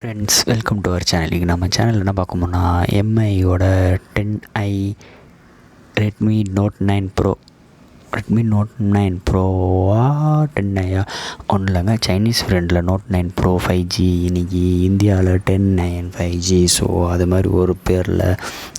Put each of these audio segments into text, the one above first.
Friends, welcome to our channel. இன்றைக்கி நம்ம channel என்ன பார்க்கணும்னா, எம்ஐயோட 10i Redmi note 9 pro Redmi note 9 ப்ரோவா 10ஐயா ஒன்றும் இல்லைங்க. சைனீஸ் ஃப்ரெண்டில் நோட் 9 ப்ரோ 5G இன்றைக்கி இந்தியாவில் 10 5G. ஸோ அது மாதிரி ஒரு பேரில்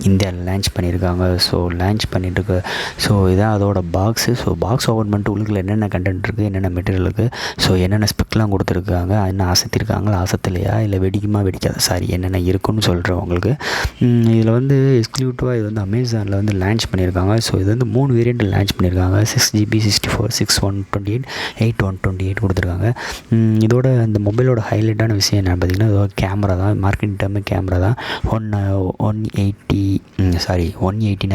இந்தியாவில் லான்ச் பண்ணியிருக்காங்க. So launch பண்ணிட்டுருக்கு. ஸோ இதான் அதோட பாக்ஸு. ஸோ பாக்ஸ் ஓப்பன் பண்ணிட்டு உள்ளுக்குள்ள என்னென்ன கண்டென்ட் இருக்குது, என்னென்ன மெட்டீரியல் இருக்குது, ஸோ என்னென்ன ஸ்பெக்லாம் கொடுத்துருக்காங்க, என்ன அசத்திருக்காங்களா அசத்துலையா இல்லை வெடிக்குமா வெடிக்காத என்னென்ன இருக்குன்னு சொல்கிறேன் உங்களுக்கு. இதில் வந்து எக்ஸ்க்ளூசிவாக இது வந்து அமேசானில் வந்து லான்ச் பண்ணியிருக்காங்க. ஸோ இது வந்து 3 வேரியண்ட்டில் லான்ச் பண்ணியிருக்காங்க. 6GB 64, 6/128, 8/128 கொடுத்துருக்காங்க. இதோட இந்த மொபைலோட ஹைலைட்டான விஷயம் என்ன பார்த்திங்கன்னா, இதோட கேமரா தான். மார்க்கெட்டிங் டைம் கேமரா தான். 180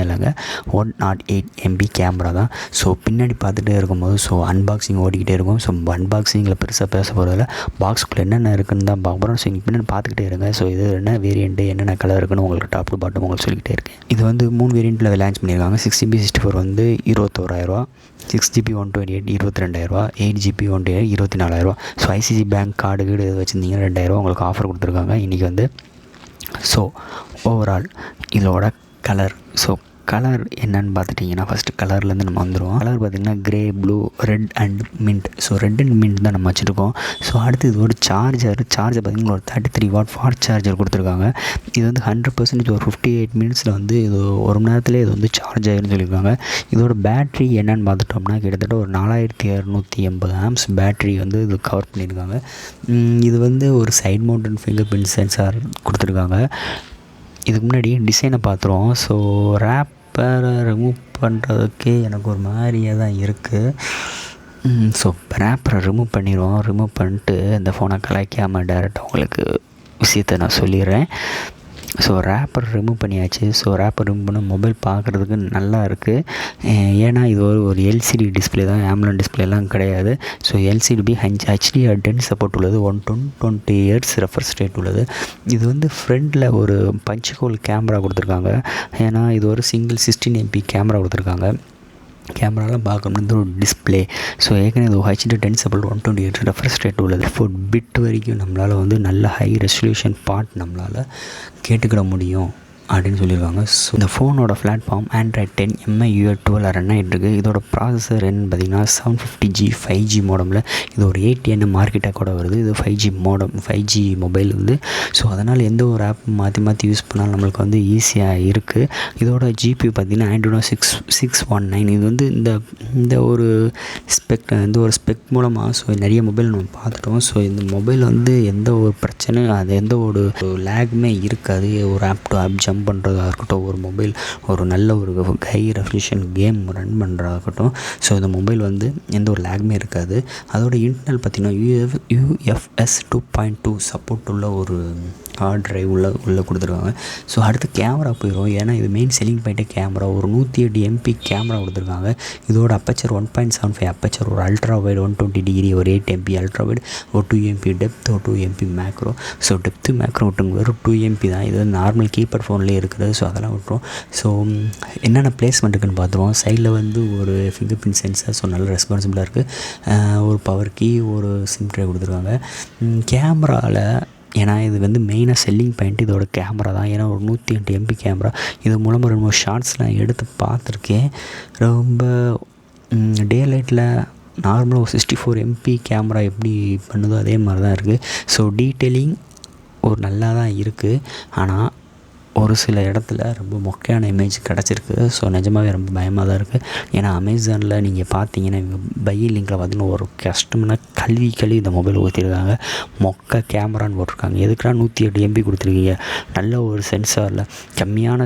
இல்லைங்க, 108 MB கேமரா தான். ஸோ பின்னாடி பார்த்துட்டே இருக்கும்போது ஸோ அன்பாக்சிங் ஓடிக்கிட்டே இருக்கும். ஸோ அன்பாக்சிங்கில் பெருசாக பேச போகிறதில்ல, பாக்ஸ்குள்ளே என்னென்ன இருக்குன்னு தான் பார்க்க போகிறோம். ஸோ இங்கே பின்னாடி பார்த்துக்கிட்டே இருங்க. ஸோ இது என்ன வேரியண்ட்டு, என்னென்ன கலர் இருக்குன்னு உங்களுக்கு டாப் டு பாட்டம் உங்களுக்கு சொல்லிக்கிட்டே இருக்கேன். இது வந்து 3 வேரியண்ட்டில் லான்ச் பண்ணியிருக்காங்க. 6GB 64 வந்து 21,000, 6GB 128 22,000, 8GB 128 24,000. So ICC bank card இது வச்சுருந்தீங்கன்னா 2,000 உங்களுக்கு ஆஃபர் கொடுத்துருக்காங்க இன்றைக்கி வந்து. ஸோ ஓவரால் இதோட கலர், ஸோ கலர் என்னன்னு பார்த்துட்டிங்கன்னா, ஃபஸ்ட்டு கலர்லேருந்து நம்ம வந்துடுவோம். கலர் பார்த்திங்கன்னா grey, blue, red and mint. So red and mint தான் நம்ம வச்சுருக்கோம். ஸோ அடுத்து இது ஒரு சார்ஜர் பார்த்திங்கன்னா ஒரு 33 வாட் ஃபாஸ்ட் சார்ஜர் கொடுத்துருக்காங்க. இது வந்து 100% ஒரு 58 மினிட்ஸில் வந்து இது 1 மணி நேரத்துலேயே இது வந்து சார்ஜ் ஆகிருன்னு சொல்லியிருக்காங்க. இதோட பேட்ரி என்னென்னு பார்த்துட்டோம்னா கிட்டத்தட்ட ஒரு 4280 ஆம்ஸ் பேட்ரி வந்து இது கவர் பண்ணியிருக்காங்க. இது வந்து ஒரு side mounted finger print sensor கொடுத்துருக்காங்க. இதுக்கு முன்னாடி டிசைனை பார்த்துருவோம். ஸோ ரேப்பரை ரிமூவ் பண்ணுறதுக்கே எனக்கு ஒரு மாதிரியாக தான் இருக்குது. ஸோ ரேப்பரை ரிமூவ் பண்ணிடுவோம். ரிமூவ் பண்ணிட்டு இந்த ஃபோனை கலாய்க்காமல் டேரெக்டாக உங்களுக்கு விஷயத்தை நான் சொல்லிடுறேன். ஸோ ரேப்பர் ரிமூவ் பண்ணியாச்சு. ஸோ ரேப்பர் ரிமூவ் பண்ண மொபைல் பார்க்குறதுக்கு நல்லா இருக்குது. ஏன்னா இது ஒரு எல்சிடி டிஸ்பிளே தான், AMOLED டிஸ்பிளேலாம் கிடையாது. ஸோ எல்சிடி HDR10 சப்போர்ட் உள்ளது. 120 Hz ரெஃப்ரெஷ் ரேட் உள்ளது. இது வந்து ஃப்ரண்டில் ஒரு பஞ்ச் ஹோல் கேமரா கொடுத்துருக்காங்க. ஏன்னா இது ஒரு சிங்கிள் 16 MP கேமரா கொடுத்துருக்காங்க. கேமராலாம் பார்க்கணும்னு ஒரு டிஸ்பிளே. ஸோ ஏற்கனவே இது HDR10 support 120 Hz refresh rate உள்ளது. 4 பிட் வரைக்கும் நம்மளால் வந்து நல்ல ஹை ரெசல்யூஷன் பார்ட் நம்மளால் கேட்டுக்கிட முடியும் அப்படின்னு சொல்லியிருக்காங்க. ஸோ இந்த ஃபோனோட platform Android 10 MI UL12 run ஆகிட்டு இருக்குது. இதோட ப்ராசஸர் என்னன்னு பார்த்திங்கன்னா 750G 5G மோடமில் இது ஒரு 8 மார்க்கெட்டாக கூட வருது. இது 5G மோடம், 5G மொபைல் வந்து. ஸோ அதனால் எந்த ஒரு ஆப் மாற்றி யூஸ் பண்ணாலும் நம்மளுக்கு வந்து ஈஸியாக இருக்குது. இதோட GPU பார்த்திங்கன்னா Adreno 619. இது வந்து இந்த ஒரு ஸ்பெக் மூலமாக ஸோ நிறைய மொபைல் நம்ம பார்த்துட்டோம். ஸோ இந்த மொபைல் வந்து எந்த ஒரு பிரச்சனையும், அது எந்த ஒரு லேக்குமே இருக்காது. ஒரு ஆப் டு ஆப் ஜம்ப் பண்ணுறதா இருக்கட்டும், ஒரு மொபைல் ஒரு நல்ல ஒரு ஹை ரெசல்யூஷன் கேம் ரன் பண்ணுறதா இருக்கட்டும். ஸோ இந்த மொபைல் வந்து எந்த ஒரு லேக்குமே இருக்காது. அதோட இன்டர்னல் பார்த்திங்கன்னா UFS 2.2 சப்போர்ட் உள்ள ஒரு ஹார்ட் ட்ரைவ் உள்ளே கொடுத்துருக்காங்க. ஸோ அடுத்து கேமரா போயிடும். ஏன்னா இது மெயின் செல்லிங் பாயிண்ட்டே கேமரா. ஒரு 108 MP கேமரா கொடுத்துருக்காங்க. இதோட அப்பச்சர் 1.75 அப்பச்சர், ஒரு அல்ட்ரா வைட் 120 டிகிரி, ஒரு 8 MP அல்ட்ரா வைட், ஒரு 2 MP டெப்த், ஒரு 2 MP macro. So depth macro விட்டுங்க வெறும் 2 MP தான். இது வந்து நார்மல் கீபேட் ஃபோன்லேயே இருக்குது. ஸோ அதெல்லாம் விட்டுரும். ஸோ என்னென்ன பிளேஸ்மெண்ட் இருக்குன்னு பார்த்துருவோம். சைடில் வந்து ஒரு ஃபிங்கர் பிரிண்ட் சென்சார், ஸோ நல்ல ரெஸ்பான்சிபிளாக இருக்குது. ஒரு பவர் கீ, ஒரு சிம் ட்ரை கொடுத்துருக்காங்க. கேமராவில் ஏன்னா இது வந்து மெயினாக செல்லிங் பாயிண்ட் இதோட கேமரா தான். ஏன்னா ஒரு 108 MP கேமரா. இது மூலமாக 2 ஷார்ட்ஸ்லாம் எடுத்து பார்த்துருக்கேன். ரொம்ப டே லைட்டில் நார்மலாக ஒரு 64 MP கேமரா எப்படி பண்ணுதோ அதே மாதிரி தான் இருக்குது. ஸோ டீட்டெயிலிங் ஒரு நல்லா தான் இருக்குது. ஆனால் ஒரு சில இடத்துல ரொம்ப மொக்கையான இமேஜ் கிடச்சிருக்கு. ஸோ நிஜமாகவே ரொம்ப பயமாக தான் இருக்குது. ஏன்னா அமேசானில் நீங்கள் பார்த்தீங்கன்னா பை லிங்கில் பார்த்தீங்கன்னா ஒரு கஸ்டமர்னா கழுவி இந்த மொபைல் ஊற்றிருக்காங்க. மொக்க கேமரான்னு போட்டிருக்காங்க. எதுக்குன்னா 108 MB கொடுத்துருக்கீங்க. நல்ல ஒரு சென்சாரில் கம்மியான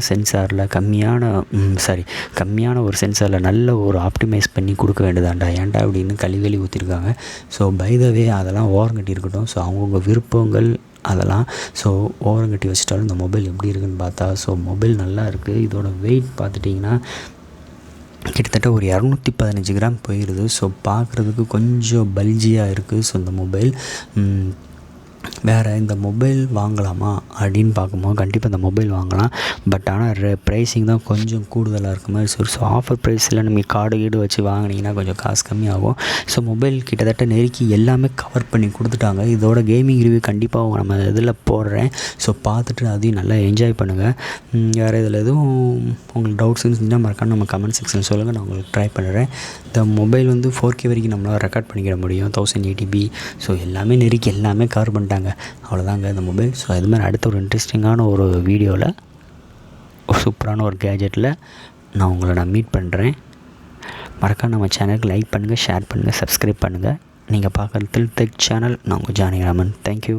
ஒரு சென்சாரில் நல்ல ஒரு ஆப்டிமைஸ் பண்ணி கொடுக்க வேண்டியதாண்டா, ஏன்டா அப்படின்னு கழுவி ஊற்றிருக்காங்க. ஸோ பை த வே அதெல்லாம் ஓரம் கட்டி இருக்கட்டும். ஸோ அவங்கவுங்க விருப்பங்கள் அதெல்லாம். ஸோ ஓரங்கட்டி வச்சிட்டாலும் இந்த மொபைல் எப்படி இருக்குன்னு பார்த்தா, ஸோ மொபைல் நல்லா இருக்குது. இதோட வெயிட் பார்த்துட்டிங்கன்னா கிட்டத்தட்ட ஒரு 215 கிராம் போயிடுது. ஸோ பார்க்குறதுக்கு கொஞ்சம் பல்ஜியாக இருக்குது. ஸோ இந்த மொபைல் வேறு இந்த மொபைல் வாங்கலாமா அப்படின்னு பார்க்கும்போது கண்டிப்பாக இந்த மொபைல் வாங்கலாம். பட் ஆனால் ப்ரைஸிங் தான் கொஞ்சம் கூடுதலாக இருக்க மாதிரி ஸோ ஆஃபர் ப்ரைஸில் நம்ம கார்டு கீடு வச்சு வாங்கினீங்கன்னா கொஞ்சம் காசு கம்மியாகும். ஸோ மொபைல் கிட்டத்தட்ட நெருக்கி எல்லாமே கவர் பண்ணி கொடுத்துட்டாங்க. இதோட கேமிங் ரிவ்யூ கண்டிப்பாக நம்ம இதில் போடுறேன். ஸோ பார்த்துட்டு அதையும் நல்லா என்ஜாய் பண்ணுங்கள். வேறு இதில் எதுவும் உங்களுக்கு டவுட்ஸ் இருந்துச்சுன்னா மறக்காம நம்ம கமெண்ட் செக்ஷன் சொல்லுங்கள், நான் உங்களுக்கு ட்ரை பண்ணுறேன். இந்த மொபைல் வந்து 4K வரைக்கும் நம்மளால் ரெக்கார்ட் பண்ணிக்கிற முடியும், 1080p. ஸோ எல்லாமே நெருக்கி எல்லாமே கவர் பண்ணிட்டாங்க. அவ்வளோதாங்க இந்த மொபைல். ஸோ அது மாதிரி அடுத்த ஒரு இன்ட்ரெஸ்டிங்கான ஒரு வீடியோவில் ஒரு சூப்பரான ஒரு கேஜெட்டில் நான் மீட் பண்ணுறேன். மறக்காம நம்ம சேனலுக்கு லைக் பண்ணுங்கள், ஷேர் பண்ணுங்கள், சப்ஸ்கிரைப் பண்ணுங்கள். நீங்கள் பார்க்குற தில் டெக் சேனல். நான் உங்கள் ஜானகி ராமன். தேங்க்யூ.